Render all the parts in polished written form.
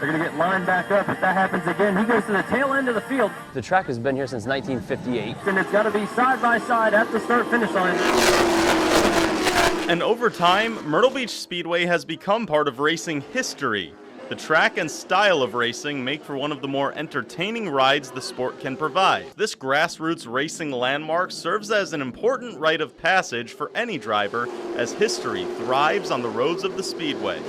They're going to get lined back up. If that happens again, he goes to the tail end of the field. The track has been here since 1958. And it's got to be side by side at the start-finish line. And over time, Myrtle Beach Speedway has become part of racing history. The track and style of racing make for one of the more entertaining rides the sport can provide. This grassroots racing landmark serves as an important rite of passage for any driver as history thrives on the roads of the Speedway.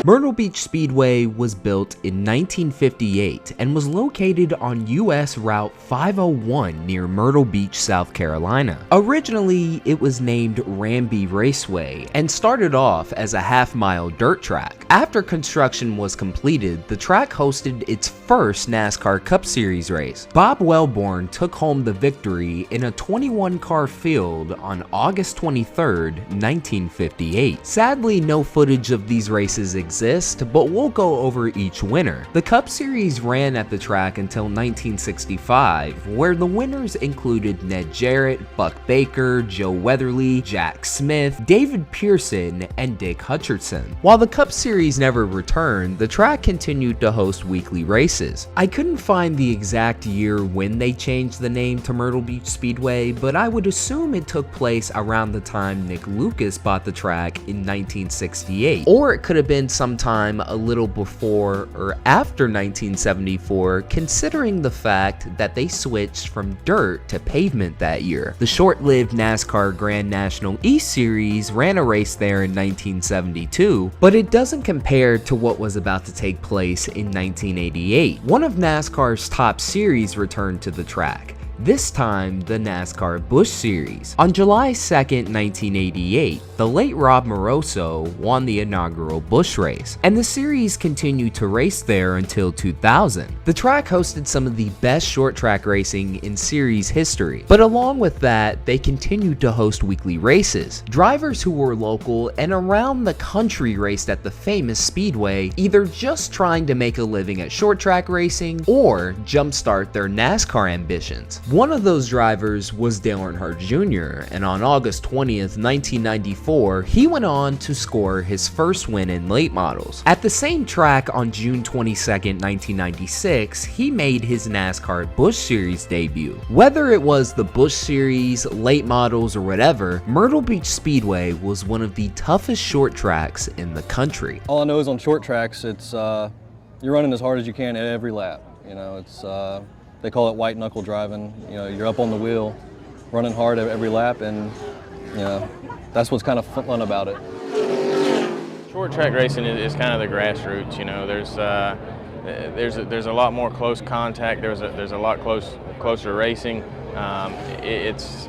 Myrtle Beach Speedway was built in 1958 and was located on US Route 501 near Myrtle Beach, South Carolina. Originally, it was named Ramby Raceway and started off as a half-mile dirt track. After construction was completed, the track hosted its first NASCAR Cup Series race. Bob Wellborn took home the victory in a 21-car field on August 23, 1958. Sadly, no footage of these races exist, but we'll go over each winner. The Cup Series ran at the track until 1965, where the winners included Ned Jarrett, Buck Baker, Joe Weatherly, Jack Smith, David Pearson, and Dick Hutcherson. While the Cup Series never returned, the track continued to host weekly races. I couldn't find the exact year when they changed the name to Myrtle Beach Speedway, but I would assume it took place around the time Nick Lucas bought the track in 1968, or it could have been sometime a little before or after 1974, considering the fact that they switched from dirt to pavement that year. The short-lived NASCAR Grand National East Series ran a race there in 1972, but it doesn't compare to what was about to take place in 1988. One of NASCAR's top series returned to the track, this time the NASCAR Busch Series. On July 2nd, 1988, the late Rob Moroso won the inaugural Busch race, and the series continued to race there until 2000. The track hosted some of the best short track racing in series history, but along with that, they continued to host weekly races. Drivers who were local and around the country raced at the famous speedway, either just trying to make a living at short track racing or jumpstart their NASCAR ambitions. One of those drivers was Dale Earnhardt Jr., and on August 20th, 1994, he went on to score his first win in late models. At the same track on June 22nd, 1996, he made his NASCAR Busch Series debut. Whether it was the Busch Series, late models, or whatever, Myrtle Beach Speedway was one of the toughest short tracks in the country. All I know is on short tracks, it's you're running as hard as you can at every lap. You know, it's they call it white knuckle driving. You know, you're up on the wheel, running hard at every lap, and you know, that's what's kind of fun about it. Short track racing is kind of the grassroots. You know, there's a lot more close contact. There's a lot closer racing. It's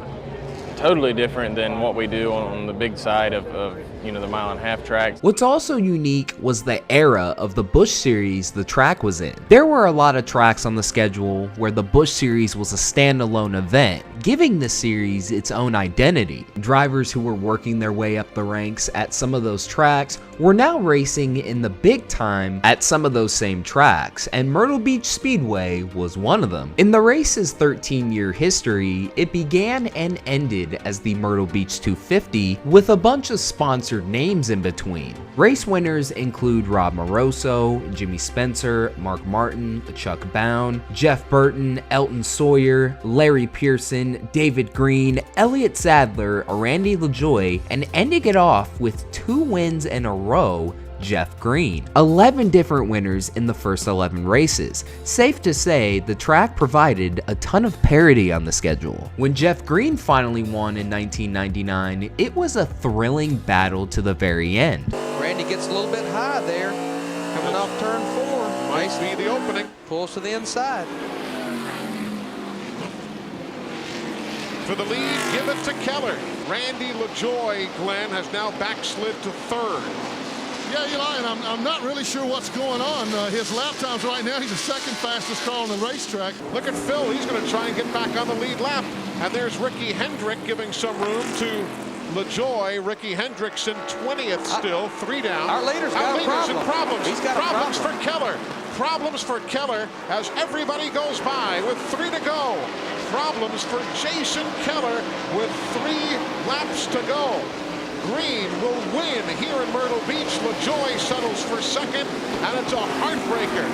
totally different than what we do on the big side of you know, the mile-and-a-half tracks. What's also unique was the era of the Busch Series the track was in. There were a lot of tracks on the schedule where the Busch Series was a standalone event, giving the series its own identity. Drivers who were working their way up the ranks at some of those tracks were now racing in the big time at some of those same tracks, and Myrtle Beach Speedway was one of them. In the race's 13-year history, it began and ended as the Myrtle Beach 250 with a bunch of sponsored names in between. Race winners include Rob Moroso, Jimmy Spencer, Mark Martin, Chuck Bown, Jeff Burton, Elton Sawyer, Larry Pearson, David Green, Elliott Sadler, Randy LaJoie, and ending it off with 2 wins in a row, Jeff Green. 11 different winners in the first 11 races. Safe to say, the track provided a ton of parity on the schedule. When Jeff Green finally won in 1999, it was a thrilling battle to the very end. Randy gets a little bit high there, coming off turn 4. Might be the opening. Pulls to the inside. For the lead, give it to Keller. Randy LaJoie, Glenn, has now backslid to 3rd. Yeah, Eli, and I'm not really sure what's going on. His lap times right now, he's the second fastest car on the racetrack. Look at Phil. He's going to try and get back on the lead lap. And there's Ricky Hendrick giving some room to LaJoie. Ricky Hendrick's in 20th still, 3 down. Our leader's got a problem. Problems. He's got problems a problem. for Keller. Problems for Keller as everybody goes by with 3 to go. Problems for Jason Keller with 3 laps to go. Green will win here in Myrtle Beach. LaJoie settles for second, and it's a heartbreaker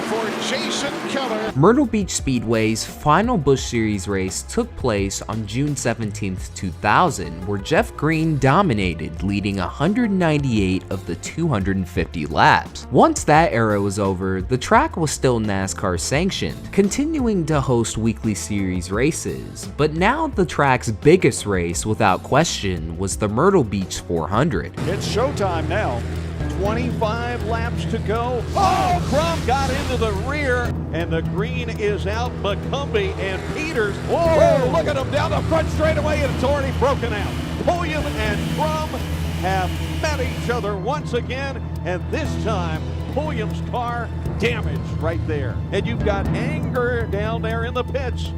for Jason Keller. Myrtle Beach Speedway's final Busch Series race took place on June 17, 2000, where Jeff Green dominated, leading 198 of the 250 laps. Once that era was over, the track was still NASCAR sanctioned, continuing to host weekly series races, but now the track's biggest race, without question, was the Myrtle Beach 400. It's showtime now. 25 laps to go. Oh, Crum got into the rear, and the green is out. McCumbee and Peters. Whoa, look at them down the front straightaway, and it's already broken out. Pulliam and Crum have met each other once again, and this time Pulliam's car damaged right there. And you've got anger down there in the pits.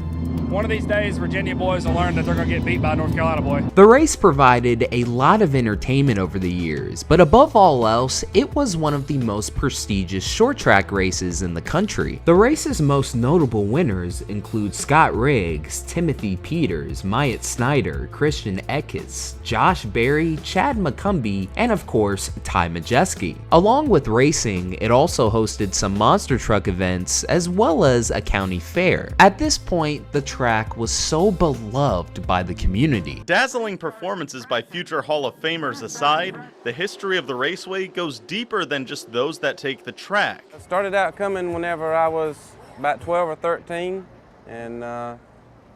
One of these days, Virginia boys will learn that they're going to get beat by a North Carolina boy. The race provided a lot of entertainment over the years, but above all else, it was one of the most prestigious short track races in the country. The race's most notable winners include Scott Riggs, Timothy Peters, Myatt Snyder, Christian Eckes, Josh Berry, Chad McCumbee, and of course, Ty Majeski. Along with racing, it also hosted some monster truck events as well as a county fair. At this point, the track was so beloved by the community. Dazzling performances by future Hall of Famers aside, the history of the raceway goes deeper than just those that take the track. I started out coming whenever I was about 12 or 13, and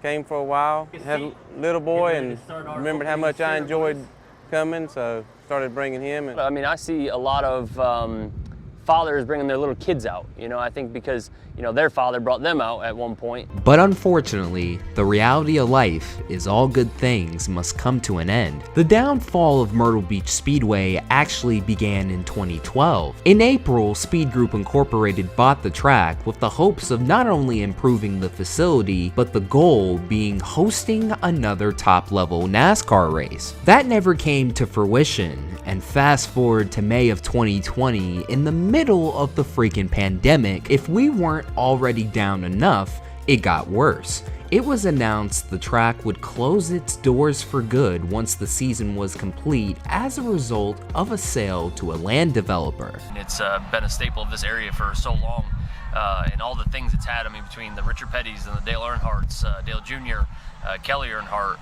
came for a while. Had a little boy and remembered how much I enjoyed coming, so started bringing him. I mean, I see a lot of fathers bringing their little kids out, you know, I think because, you know, their father brought them out at one point. But unfortunately, the reality of life is all good things must come to an end. The downfall of Myrtle Beach Speedway actually began in 2012. In April, Speed Group Incorporated bought the track with the hopes of not only improving the facility, but the goal being hosting another top-level NASCAR race. That never came to fruition, and fast forward to May of 2020, in the middle of the freaking pandemic, if we weren't already down enough, it got worse. It was announced the track would close its doors for good once the season was complete as a result of a sale to a land developer. It's been a staple of this area for so long, and all the things it's had, I mean, between the Richard Pettys and the Dale Earnhardts, Dale Jr., Kelly Earnhardt,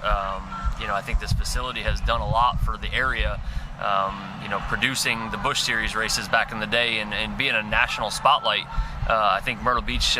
you know, I think this facility has done a lot for the area. You know, producing the Busch Series races back in the day and being a national spotlight. I think Myrtle Beach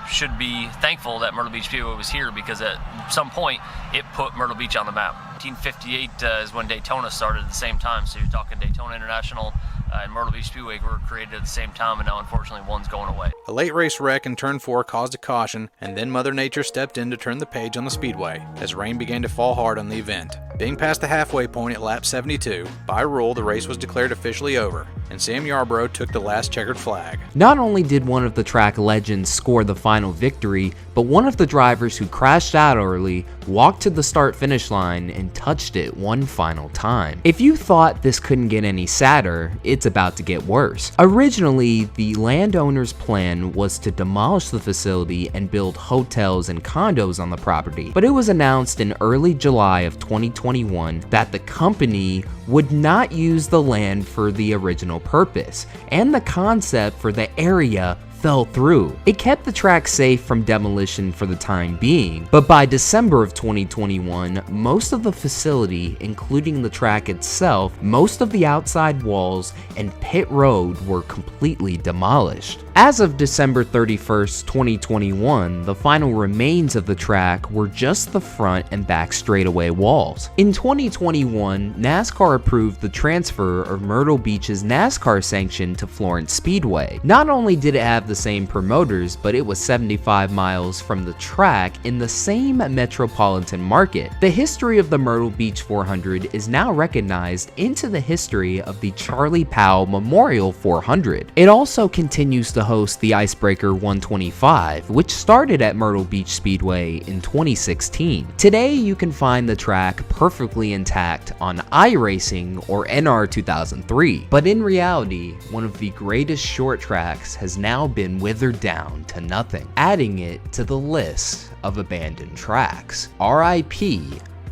should be thankful that Myrtle Beach Speedway was here, because at some point it put Myrtle Beach on the map. 1958 is when Daytona started at the same time, so you're talking Daytona International and Myrtle Beach Speedway were created at the same time, and now unfortunately one's going away. A late race wreck in turn 4 caused a caution, and then Mother Nature stepped in to turn the page on the speedway as rain began to fall hard on the event. Being past the halfway point at lap 72, by rule the race was declared officially over, and Sam Yarborough took the last checkered flag. Not only did one of the track legends score the final victory, but one of the drivers who crashed out early walked to the start-finish line and touched it one final time. If you thought this couldn't get any sadder, it's about to get worse. Originally, the landowner's plan was to demolish the facility and build hotels and condos on the property, but it was announced in early July of 2021 that the company would not use the land for the original purpose, and the concept for the area fell through. It kept the track safe from demolition for the time being, but by December of 2021, most of the facility, including the track itself, most of the outside walls, and pit road were completely demolished. As of December 31st, 2021, the final remains of the track were just the front and back straightaway walls. In 2021, NASCAR approved the transfer of Myrtle Beach's NASCAR sanction to Florence Speedway. Not only did it have the same promoters, but it was 75 miles from the track in the same metropolitan market. The history of the Myrtle Beach 400 is now recognized into the history of the Charlie Powell Memorial 400. It also continues to host the Icebreaker 125, which started at Myrtle Beach Speedway in 2016. Today, you can find the track perfectly intact on iRacing or NR 2003, but in reality, one of the greatest short tracks has now been withered down to nothing, adding it to the list of abandoned tracks. RIP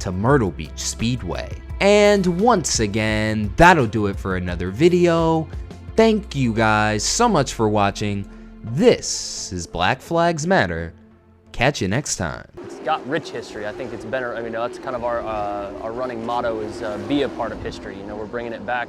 to Myrtle Beach Speedway. And once again, that'll do it for another video. Thank you guys so much for watching. This is Black Flags Matter. Catch you next time. It's got rich history. I think it's better. I mean, that's kind of our running motto is be a part of history. You know, we're bringing it back.